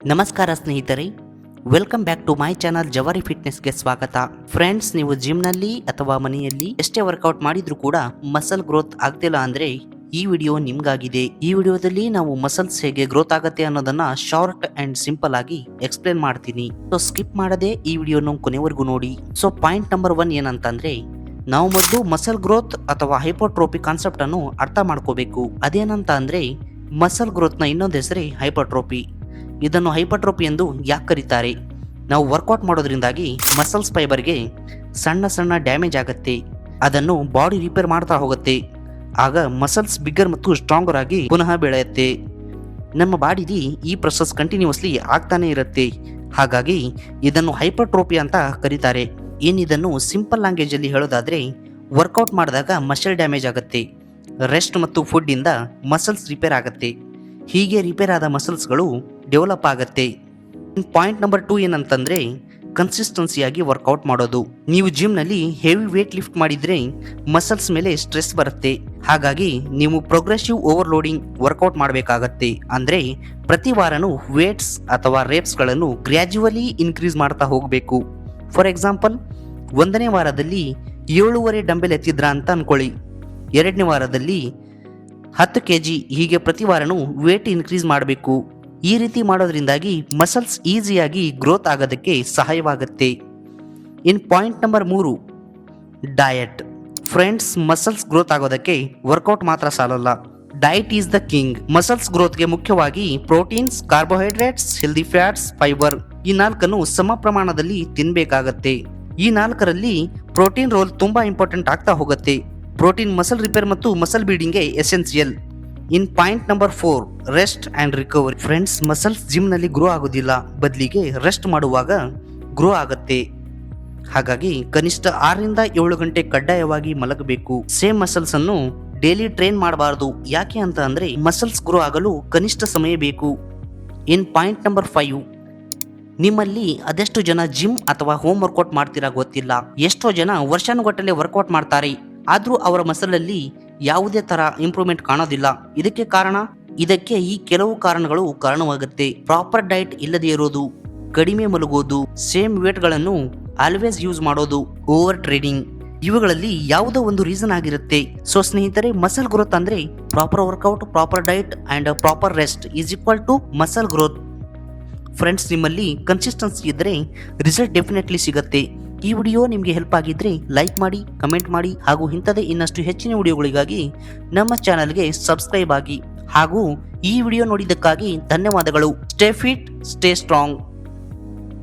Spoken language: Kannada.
ನಮಸ್ಕಾರ ಸ್ನೇಹಿತರೆ, welcome back to my channel Jawari ಫಿಟ್ನೆಸ್ಗೆ ಸ್ವಾಗತ. ಫ್ರೆಂಡ್ಸ್, ನೀವು ಜಿಮ್ನಲ್ಲಿ ಅಥವಾ ಮನೆಯಲ್ಲಿ ಎಷ್ಟೇ ವರ್ಕೌಟ್ ಮಾಡಿದ್ರೂ ಕೂಡ ಮಸಲ್ ಗ್ರೋತ್ ಆಗ್ತಿಲ್ಲ ಅಂದ್ರೆ ಈ ವಿಡಿಯೋ ನಿಮ್ಗಾಗಿದೆ. ಈ ವಿಡಿಯೋದಲ್ಲಿ ನಾವು ಮಸಲ್ಸ್ ಹೇಗೆ ಗ್ರೋತ್ ಆಗುತ್ತೆ ಅನ್ನೋದನ್ನ ಶಾರ್ಟ್ ಅಂಡ್ ಸಿಂಪಲ್ ಆಗಿ ಎಕ್ಸ್ಪ್ಲೇನ್ ಮಾಡ್ತೀನಿ. ಸೊ ಸ್ಕಿಪ್ ಮಾಡದೆ ಈ ವಿಡಿಯೋನ ಕೊನೆವರೆಗೂ ನೋಡಿ. ಸೊ ಪಾಯಿಂಟ್ ನಂಬರ್ 1 ಏನಂತಂದ್ರೆ, ನಾವು ಮೊದಲು ಮಸಲ್ ಗ್ರೋತ್ ಅಥವಾ ಹೈಪರ್ಟ್ರೋಫಿ ಕಾನ್ಸೆಪ್ಟ್ ಅನ್ನು ಅರ್ಥ ಮಾಡ್ಕೋಬೇಕು. ಅದೇನಂತ ಅಂದ್ರೆ, ಮಸಲ್ ಗ್ರೋತ್ ನ ಇನ್ನೊಂದು ಹೆಸರೇ ಹೈಪರ್ಟ್ರೋಫಿ. ಇದನ್ನು ಹೈಪರ್ಟ್ರೋಫಿ ಎಂದು ಯಾಕೆ ಕರೀತಾರೆ? ನಾವು ವರ್ಕೌಟ್ ಮಾಡೋದ್ರಿಂದಾಗಿ ಮಸಲ್ಸ್ ಫೈಬರ್ಗೆ ಸಣ್ಣ ಸಣ್ಣ ಡ್ಯಾಮೇಜ್ ಆಗುತ್ತೆ. ಅದನ್ನು ಬಾಡಿ ರಿಪೇರ್ ಮಾಡ್ತಾ ಹೋಗುತ್ತೆ. ಆಗ ಮಸಲ್ಸ್ ಬಿಗ್ಗರ್ ಮತ್ತು ಸ್ಟ್ರಾಂಗರ್ ಆಗಿ ಪುನಃ ಬೆಳೆಯುತ್ತೆ. ನಮ್ಮ ಬಾಡಿಲಿ ಈ ಪ್ರೊಸೆಸ್ ಕಂಟಿನ್ಯೂಸ್ಲಿ ಆಗ್ತಾನೆ ಇರುತ್ತೆ. ಹಾಗಾಗಿ ಇದನ್ನು ಹೈಪರ್ಟ್ರೋಫಿ ಅಂತ ಕರೀತಾರೆ. ಏನಿದನ್ನು ಸಿಂಪಲ್ ಲ್ಯಾಂಗ್ವೇಜ್ ಅಲ್ಲಿ ಹೇಳೋದಾದ್ರೆ, ವರ್ಕೌಟ್ ಮಾಡಿದಾಗ ಮಸಲ್ ಡ್ಯಾಮೇಜ್ ಆಗುತ್ತೆ. ರೆಸ್ಟ್ ಮತ್ತು ಫುಡ್ ಇಂದ ಮಸಲ್ಸ್ ರಿಪೇರ್ ಆಗುತ್ತೆ. ಹೀಗೆ ರಿಪೇರ್ ಆದ ಮಸಲ್ಸ್ಗಳು ಡೆವಲಪ್ ಆಗುತ್ತೆ. ಪಾಯಿಂಟ್ ನಂಬರ್ 2 ಏನಂತಂದ್ರೆ, ಕನ್ಸಿಸ್ಟೆನ್ಸಿಯಾಗಿ ವರ್ಕೌಟ್ ಮಾಡೋದು. ನೀವು ಜಿಮ್ನಲ್ಲಿ ಹೆವಿ ವೇಟ್ ಲಿಫ್ಟ್ ಮಾಡಿದ್ರೆ ಮಸಲ್ಸ್ ಮೇಲೆ ಸ್ಟ್ರೆಸ್ ಬರುತ್ತೆ. ಹಾಗಾಗಿ ನೀವು ಪ್ರೋಗ್ರೆಸಿವ್ ಓವರ್ಲೋಡಿಂಗ್ ವರ್ಕೌಟ್ ಮಾಡಬೇಕಾಗತ್ತೆ. ಅಂದ್ರೆ ಪ್ರತಿ ವಾರನೂ ವೇಟ್ಸ್ ಅಥವಾ ರೇಪ್ಸ್ಗಳನ್ನು ಗ್ರ್ಯಾಜುವಲಿ ಇನ್ಕ್ರೀಸ್ ಮಾಡ್ತಾ ಹೋಗಬೇಕು. ಫಾರ್ ಎಕ್ಸಾಂಪಲ್, 1ನೇ ವಾರದಲ್ಲಿ 7.5 ಡಂಬೆಲ್ ಎತ್ತಿದ್ರ ಅಂತ ಅನ್ಕೊಳ್ಳಿ. 2ನೇ ವಾರದಲ್ಲಿ 10 kg, ಹೀಗೆ ಪ್ರತಿ ವಾರನೂ ವೇಟ್ ಇನ್ಕ್ರೀಸ್ ಮಾಡಬೇಕು. ಈ ರೀತಿ ಮಾಡೋದ್ರಿಂದಾಗಿ ಮಸಲ್ಸ್ ಈಸಿಯಾಗಿ ಗ್ರೋತ್ ಆಗೋದಕ್ಕೆ ಸಹಾಯವಾಗುತ್ತೆ. In point number 3, diet. Friends, muscles growth ಆಗೋದಕ್ಕೆ ವರ್ಕೌಟ್ ಮಾತ್ರ ಸಾಲಲ್ಲ, diet is the king. Muscles ಗ್ರೋತ್ಗೆ ಮುಖ್ಯವಾಗಿ proteins, carbohydrates, healthy fats, fiber ಈ 4 ಸಮ ಪ್ರಮಾಣದಲ್ಲಿ ತಿನ್ಬೇಕಾಗತ್ತೆ. ಈ 4ರಲ್ಲಿ ಪ್ರೋಟೀನ್ ರೋಲ್ ತುಂಬಾ ಇಂಪಾರ್ಟೆಂಟ್ ಆಗ್ತಾ ಹೋಗುತ್ತೆ. ಪ್ರೋಟೀನ್ ಮಸಲ್ ರಿಪೇರ್ ಮತ್ತು ಮಸಲ್ ಬಿಲ್ಡಿಂಗ್ಗೆ essential. In point number 4, rest and recovery. Friends, muscles ಜಿಮ್ನಲ್ಲಿ ಗ್ರೋ ಆಗೋದಿಲ್ಲ, ಬದಲಿಗೆ ರೆಸ್ಟ್ ಮಾಡುವಾಗ ಗ್ರೋ ಆಗುತ್ತೆ. ಹಾಗಾಗಿ ಕನಿಷ್ಠ 6ರಿಂದ 7 ಗಂಟೆ ಕಡ್ಡಾಯವಾಗಿ ಮಲಗಬೇಕು. ಸೇಮ್ ಮಸಲ್ಸ್ ಅನ್ನು ಡೈಲಿ ಟ್ರೈನ್ ಮಾಡಬಾರದು. ಯಾಕೆ ಅಂತ ಅಂದ್ರೆ, ಮಸಲ್ಸ್ ಗ್ರೋ ಆಗಲು ಕನಿಷ್ಠ ಸಮಯ ಬೇಕು. ಇನ್ ಪಾಯಿಂಟ್ ನಂಬರ್ 5, ನಿಮ್ಮಲ್ಲಿ ಅದೆಷ್ಟು ಜನ ಜಿಮ್ ಅಥವಾ ಹೋಮ್ ವರ್ಕೌಟ್ ಮಾಡ್ತೀರಾ ಗೊತ್ತಿಲ್ಲ. ಎಷ್ಟೋ ಜನ ವರ್ಷಾನುಗಟ್ಟಲೆ ವರ್ಕೌಟ್ ಮಾಡ್ತಾರೆ, ಆದ್ರೂ ಅವರ ಮಸಲಲ್ಲಿ ಯಾವುದೇ ತರ ಇಂಪ್ರೂವ್ಮೆಂಟ್ ಕಾಣೋದಿಲ್ಲ. ಇದಕ್ಕೆ ಈ ಕೆಲವು ಕಾರಣಗಳು ಕಾರಣವಾಗುತ್ತೆ. ಪ್ರಾಪರ್ ಡಯಟ್ ಇಲ್ಲದೆ ಇರೋದು, ಕಡಿಮೆ ಮಲಗೋದು, ಸೇಮ್ ವೇಟ್ ಗಳನ್ನು ಆಲ್ವೇಸ್ ಯೂಸ್ ಮಾಡೋದು, ಓವರ್ ಟ್ರೇಡಿಂಗ್, ಇವುಗಳಲ್ಲಿ ಯಾವುದೋ ಒಂದು ರೀಸನ್ ಆಗಿರುತ್ತೆ. ಸೊ ಸ್ನೇಹಿತರೆ, ಮಸಲ್ ಗ್ರೋತ್ ಅಂದ್ರೆ proper workout, proper diet and proper rest is equal to muscle growth. Friends, ನಿಮ್ಮಲ್ಲಿ ಕನ್ಸಿಸ್ಟೆನ್ಸಿ ಇದ್ದರೆ ರಿಸಲ್ಟ್ ಡೆಫಿನೆಟ್ಲಿ ಸಿಗುತ್ತೆ. ಈ ವಿಡಿಯೋ ನಿಮಗೆ ಹೆಲ್ಪ್ ಆಗಿದ್ರೆ ಲೈಕ್ ಮಾಡಿ, ಕಮೆಂಟ್ ಮಾಡಿ, ಹಾಗೂ ಇಂಥದೇ ಇನ್ನಷ್ಟು ಹೆಚ್ಚಿನ ವಿಡಿಯೋಗಳಿಗಾಗಿ ನಮ್ಮ ಚಾನಲ್ಗೆ ಸಬ್ಸ್ಕ್ರೈಬ್ ಆಗಿ. ಹಾಗೂ ಈ ವಿಡಿಯೋ ನೋಡಿದ್ದಕ್ಕಾಗಿ ಧನ್ಯವಾದಗಳು. Stay fit, stay strong.